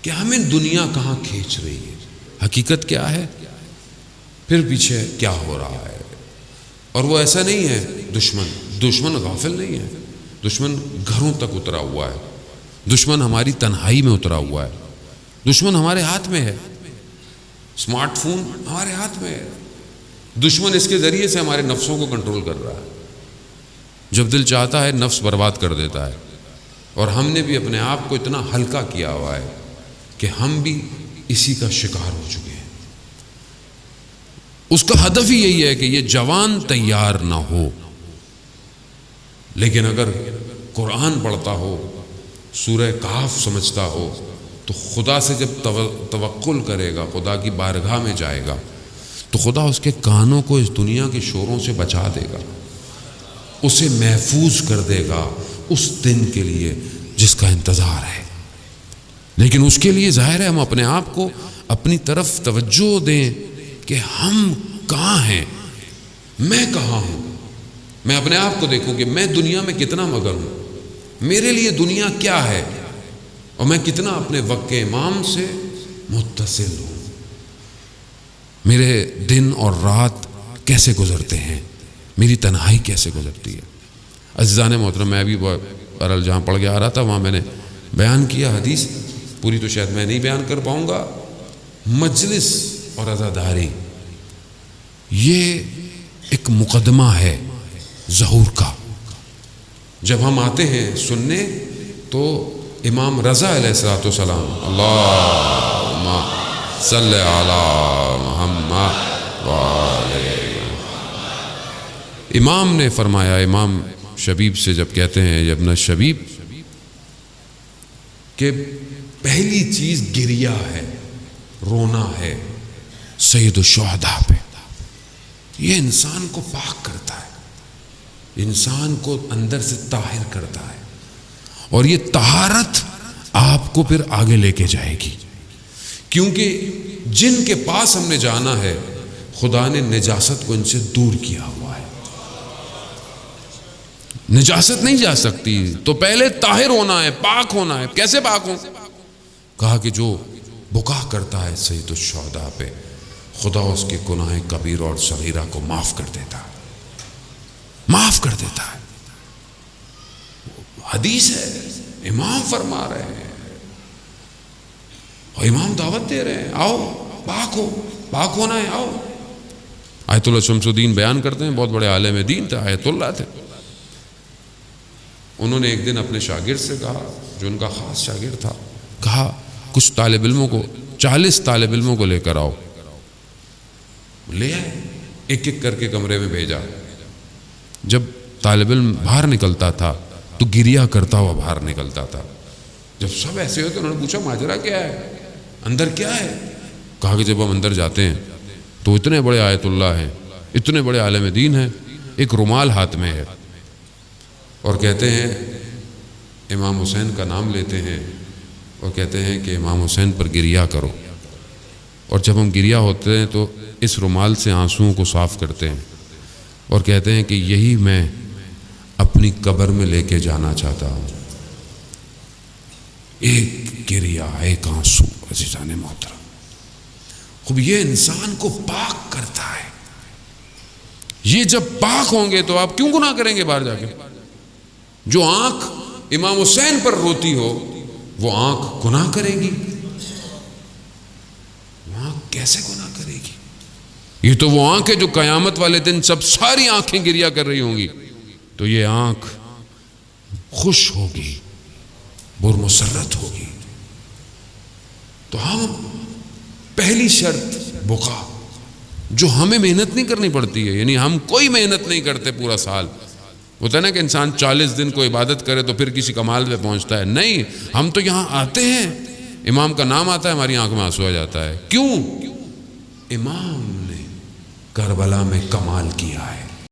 کہ ہمیں دنیا کہاں کھینچ رہی ہے، حقیقت کیا ہے، پھر پیچھے کیا ہو رہا ہے۔ اور وہ ایسا نہیں ہے دشمن غافل نہیں ہے، دشمن گھروں تک اترا ہوا ہے، دشمن ہماری تنہائی میں اترا ہوا ہے، دشمن ہمارے ہاتھ میں ہے، اسمارٹ فون ہمارے ہاتھ میں ہے، دشمن اس کے ذریعے سے ہمارے نفسوں کو کنٹرول کر رہا ہے، جب دل چاہتا ہے نفس برباد کر دیتا ہے۔ اور ہم نے بھی اپنے آپ کو اتنا ہلکا کیا ہوا ہے کہ ہم بھی اسی کا شکار ہو چکے ہیں۔ اس کا ہدف ہی یہی ہے کہ یہ جوان تیار نہ ہو، لیکن اگر قرآن پڑھتا ہو، سورہ کہف سمجھتا ہو، تو خدا سے جب توکل کرے گا، خدا کی بارگاہ میں جائے گا، تو خدا اس کے کانوں کو اس دنیا کے شوروں سے بچا دے گا، اسے محفوظ کر دے گا اس دن کے لیے جس کا انتظار ہے۔ لیکن اس کے لیے ظاہر ہے ہم اپنے آپ کو اپنی طرف توجہ دیں کہ ہم کہاں ہیں، میں کہاں ہوں، میں اپنے آپ کو دیکھوں کہ میں دنیا میں کتنا مگن ہوں، میرے لیے دنیا کیا ہے، اور میں کتنا اپنے وقت کے امام سے متصل ہوں، میرے دن اور رات کیسے گزرتے ہیں، میری تنہائی کیسے گزرتی ہے۔ عزیزان محترم، میں ابھی بہرحال جہاں پڑھ کے آ رہا تھا وہاں میں نے بیان کیا حدیث، پوری تو شاید میں نہیں بیان کر پاؤں گا۔ مجلس اور عزاداری یہ ایک مقدمہ ہے ظہور کا۔ جب ہم آتے ہیں سننے تو امام رضا علیہ السلام، اللہم صلی علی محمد امام نے فرمایا، امام شبیب سے جب کہتے ہیں یا ابن شبیب کہ پہلی چیز گریہ ہے، رونا ہے سید الشہداء پہ، یہ انسان کو پاک کرتا ہے، انسان کو اندر سے طاہر کرتا ہے، اور یہ طہارت آپ کو پھر آگے لے کے جائے گی، کیونکہ جن کے پاس ہم نے جانا ہے خدا نے نجاست کو ان سے دور کیا ہوا ہے۔ نجاست نہیں جا سکتی، تو پہلے طاہر ہونا ہے، پاک ہونا ہے۔ کیسے پاک ہوں؟ کہا کہ جو بکا کرتا ہے سید الشہداء پہ، خدا اس کے گناہ کبیرہ اور صغیرہ کو معاف کر دیتا ہے، معاف کر دیتا ہے۔ حدیث ہے، امام فرما رہے ہیں اور امام دعوت دے رہے ہیں، آؤ پاک ہو، پاک ہونا ہے، آؤ۔ آیت اللہ شمس الدین بیان کرتے ہیں، بہت بڑے عالم دین تھے، آیت اللہ تھے۔ انہوں نے ایک دن اپنے شاگرد سے کہا، جو ان کا خاص شاگرد تھا، کہا کچھ طالب علموں کو، 40 طالب علموں کو لے کر آؤ۔ لے آئے، ایک ایک کر کے کمرے میں بھیجا۔ جب طالب علم باہر نکلتا تھا تو گریہ کرتا ہوا باہر نکلتا تھا۔ جب سب ایسے ہوئے تو انہوں نے پوچھا ماجرا کیا ہے، اندر کیا ہے؟ کہا کہ جب ہم اندر جاتے ہیں تو اتنے بڑے آیت اللہ ہیں، اتنے بڑے عالم دین ہیں، ایک رومال ہاتھ میں ہے، اور کہتے ہیں امام حسین کا نام لیتے ہیں اور کہتے ہیں کہ امام حسین پر گریہ کرو، اور جب ہم گریہ ہوتے ہیں تو اس رومال سے آنسوؤں کو صاف کرتے ہیں اور کہتے ہیں کہ یہی میں اپنی قبر میں لے کے جانا چاہتا ہوں۔ ایک گریہ، ایک آنسو، عزیزان محترم، خوب یہ انسان کو پاک کرتا ہے۔ یہ جب پاک ہوں گے تو آپ کیوں گناہ کریں گے باہر جا کے؟ جو آنکھ امام حسین پر روتی ہو وہ آنکھ گناہ کرے گی؟ وہ آنکھ کیسے گناہ کرے گی؟ یہ تو وہ آنکھ ہے جو قیامت والے دن سب ساری آنکھیں گریہ کر رہی ہوں گی، تو یہ آنکھ خوش ہوگی، برمسرت ہوگی۔ تو ہم پہلی شرط بقا، جو ہمیں محنت نہیں کرنی پڑتی ہے، یعنی ہم کوئی محنت نہیں کرتے پورا سال۔ ہوتا ہے نا کہ انسان 40 دن کو عبادت کرے تو پھر کسی کمال پہ پہنچتا ہے، نہیں، ہم تو یہاں آتے ہیں، امام کا نام آتا ہے، ہماری آنکھ میں آنسو آ جاتا ہے۔ کیوں؟ امام نے کربلا میں کمال کیا ہے،